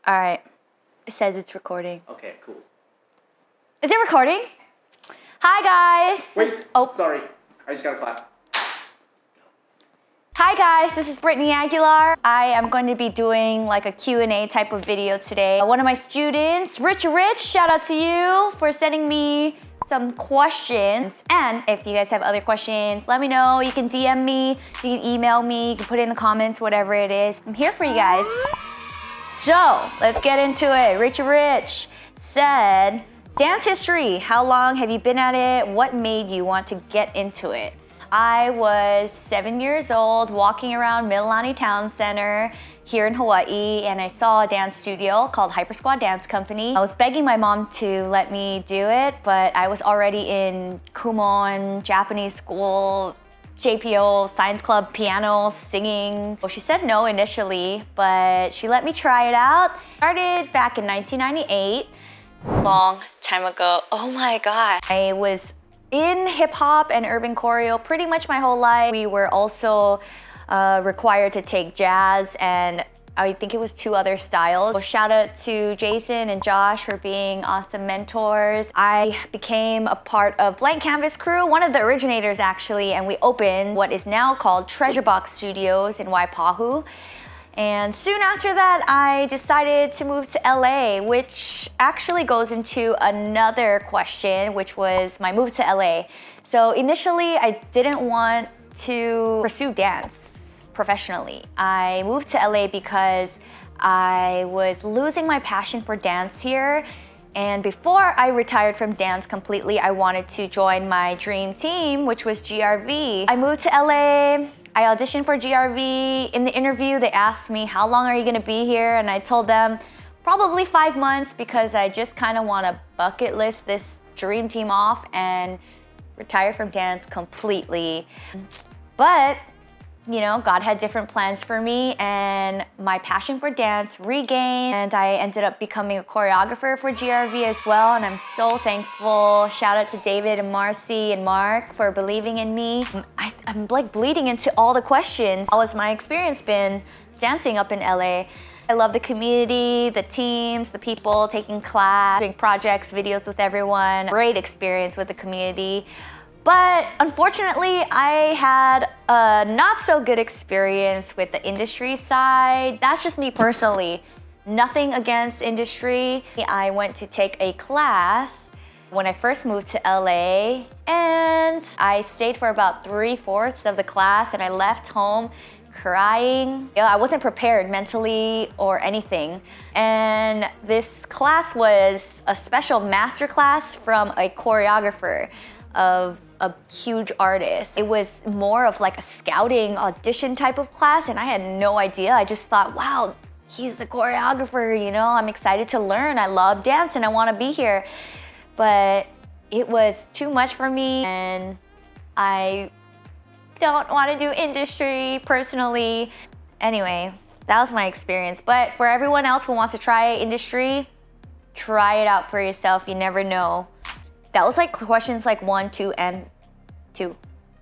All right. It says it's recording. Okay, cool. Is it recording? Hi, guys. Wait, sorry. I just gotta clap. Hi, guys. This is Brittnie Aguilar. I am going to be doing like a Q&A type of video today. One of my students, Rich, shout out to you for sending me some questions. And if you guys have other questions, let me know. You can DM me, you can email me, you can put it in the comments, whatever it is. I'm here for you guys. So let's get into it. Rich said, dance history, how long have you been at it? What made you want to get into it? I was 7 years old, walking around Mililani Town Center here in Hawaii, and I saw a dance studio called Hyper Squad Dance Company. I was begging my mom to let me do it, but I was already in Kumon, Japanese school, JPO, science club, piano, singing. Well, she said no initially, but she let me try it out. Started back in 1998, long time ago. Oh my God. I was in hip hop and urban choreo pretty much my whole life. We were also required to take jazz and I think it was 2 other styles. So shout out to Jason and Josh for being awesome mentors. I became a part of Blank Canvas Crew, one of the originators actually, and we opened what is now called Treasure Box Studios in Waipahu. And soon after that, I decided to move to LA, which actually goes into another question, which was my move to LA. So initially, I didn't want to pursue dance professionally. I moved to LA because I was losing my passion for dance here. And before I retired from dance completely, I wanted to join my dream team, which was GRV. I moved to LA. I auditioned for GRV. In the interview, they asked me, how long are you gonna be here? And I told them, probably 5 months, because I just kind of want to bucket list this dream team off and retire from dance completely. But, you know, God had different plans for me and my passion for dance regained, and I ended up becoming a choreographer for GRV as well, and I'm so thankful. Shout out to David and Marcy and Mark for believing in me. I'm like bleeding into all the questions. How has my experience been dancing up in LA? I love the community, the teams, the people, taking class, doing projects, videos with everyone. Great experience with the community. But unfortunately, I had a not so good experience with the industry side. That's just me personally. Nothing against industry. I went to take a class when I first moved to LA, and I stayed for about 3/4 of the class, and I left home crying. I wasn't prepared mentally or anything. And this class was a special master class from a choreographer of a huge artist. It was more of like a scouting audition type of class, and I had no idea. I just thought, wow, he's the choreographer, you know, I'm excited to learn. I love dance and I want to be here. But it was too much for me, and I don't want to do industry personally. Anyway, that was my experience. But for everyone else who wants to try industry, try it out for yourself. You never know. That was like questions like 1, 2, and 2.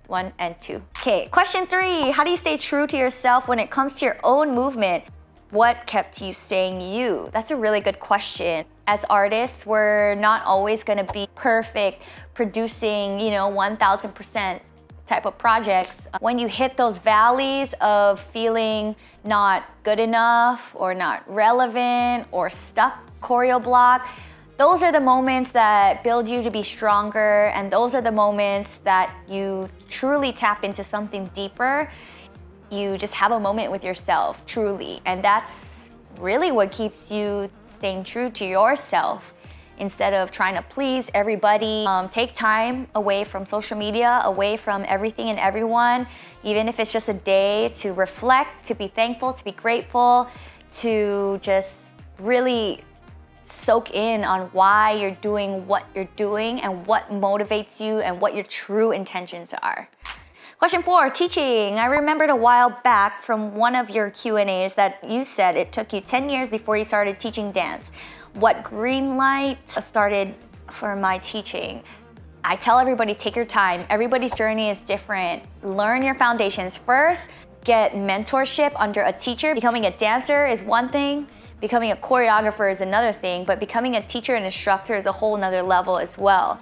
1 and 2. Okay, question 3. How do you stay true to yourself when it comes to your own movement? What kept you staying you? That's a really good question. As artists, we're not always gonna be perfect, producing, you know, 1000% type of projects. When you hit those valleys of feeling not good enough or not relevant or stuck, choreo block, those are the moments that build you to be stronger, and those are the moments that you truly tap into something deeper. You just have a moment with yourself, truly, and that's really what keeps you staying true to yourself instead of trying to please everybody. Take time away from social media, away from everything and everyone, even if it's just a day, to reflect, to be thankful, to be grateful, to just really soak in on why you're doing what you're doing and what motivates you and what your true intentions are. Question 4, teaching. I remembered a while back from one of your Q&As that you said it took you 10 years before you started teaching dance. What greenlight started for my teaching? I tell everybody, take your time. Everybody's journey is different. Learn your foundations first. Get mentorship under a teacher. Becoming a dancer is one thing. Becoming a choreographer is another thing, but becoming a teacher and instructor is a whole nother level as well.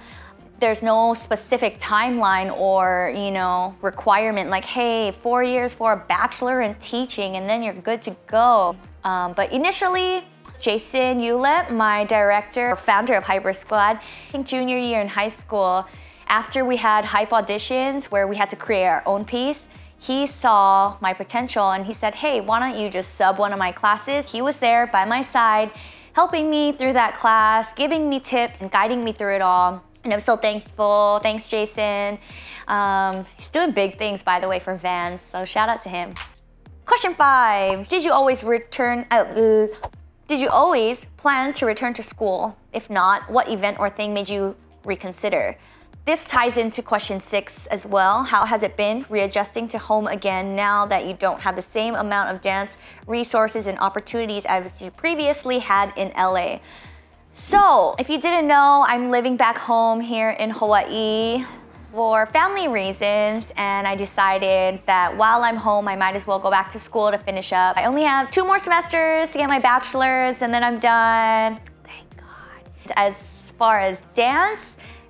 There's no specific timeline or, requirement like, hey, 4 years for a bachelor in teaching and then you're good to go. But initially, Jason Hewlett, my director, founder of Hyper Squad, I think junior year in high school, after we had hype auditions where we had to create our own piece, he saw my potential and he said, hey, why don't you just sub one of my classes? He was there by my side, helping me through that class, giving me tips and guiding me through it all. And I'm so thankful. Thanks, Jason. He's doing big things, by the way, for Vans, so shout out to him. Question 5, did you always plan to return to school? If not, what event or thing made you reconsider? This ties into question 6 as well. How has it been readjusting to home again now that you don't have the same amount of dance resources and opportunities as you previously had in LA? So, if you didn't know, I'm living back home here in Hawaii for family reasons, and I decided that while I'm home, I might as well go back to school to finish up. I only have 2 more semesters to get my bachelor's, and then I'm done. Thank God. As far as dance,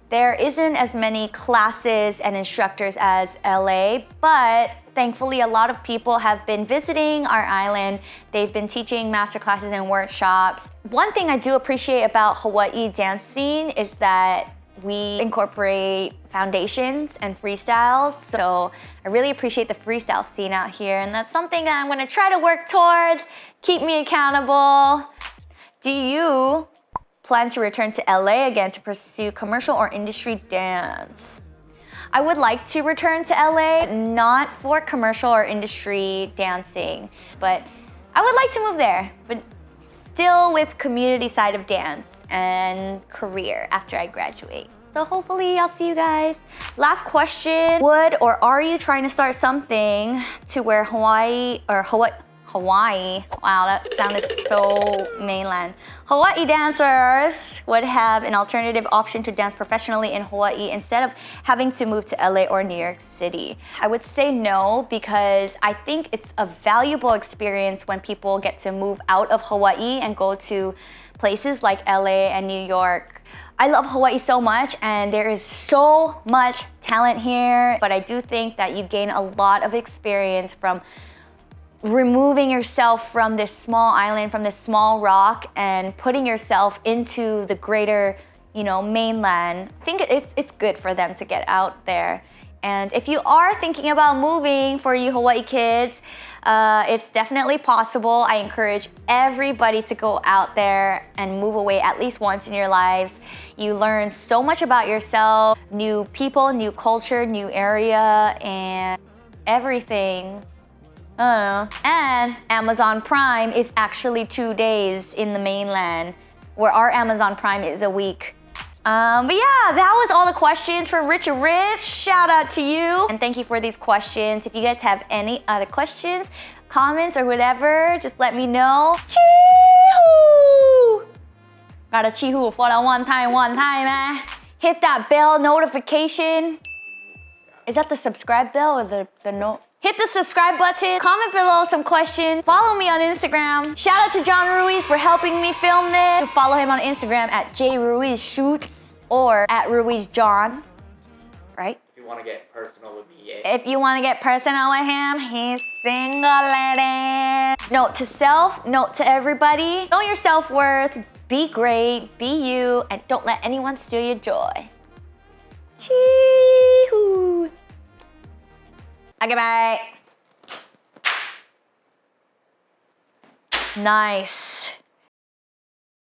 there isn't as many classes and instructors as LA, but thankfully a lot of people have been visiting our island. They've been teaching master classes and workshops. One thing I do appreciate about Hawaii dance scene is that we incorporate foundations and freestyles. So I really appreciate the freestyle scene out here, and that's something that I'm gonna try to work towards, keep me accountable. Do you plan to return to LA again to pursue commercial or industry dance? I would like to return to LA, not for commercial or industry dancing, but I would like to move there, but still with community side of dance and career after I graduate. So hopefully I'll see you guys. Last question, would or are you trying to start something to where Hawaii, wow, that sounded so mainland. Hawaii dancers would have an alternative option to dance professionally in Hawaii instead of having to move to LA or New York City. I would say no, because I think it's a valuable experience when people get to move out of Hawaii and go to places like LA and New York. I love Hawaii so much, and there is so much talent here, but I do think that you gain a lot of experience from removing yourself from this small island, from this small rock, and putting yourself into the greater, mainland. I think it's good for them to get out there. And if you are thinking about moving, for you Hawaii kids, it's definitely possible. I encourage everybody to go out there and move away at least once in your lives. You learn so much about yourself, new people, new culture, new area, and everything. And Amazon Prime is actually 2 days in the mainland, where our Amazon Prime is a week. But yeah, that was all the questions from Richard Rich. Shout out to you. And thank you for these questions. If you guys have any other questions, comments, or whatever, just let me know. Chee-hoo! Gotta chee-hoo for the one time, eh? Hit that bell notification. Is that the subscribe bell or the no? Hit the subscribe button, comment below some questions, follow me on Instagram. Shout out to John Ruiz for helping me film this. You follow him on Instagram at jruizshoots or at ruizjohn, right? If you want to get personal with me, yeah. If you want to get personal with him, he's single, lady. Note to self, note to everybody. Know your self-worth, be great, be you, and don't let anyone steal your joy. Chee-hoo. Okay, bye. Nice.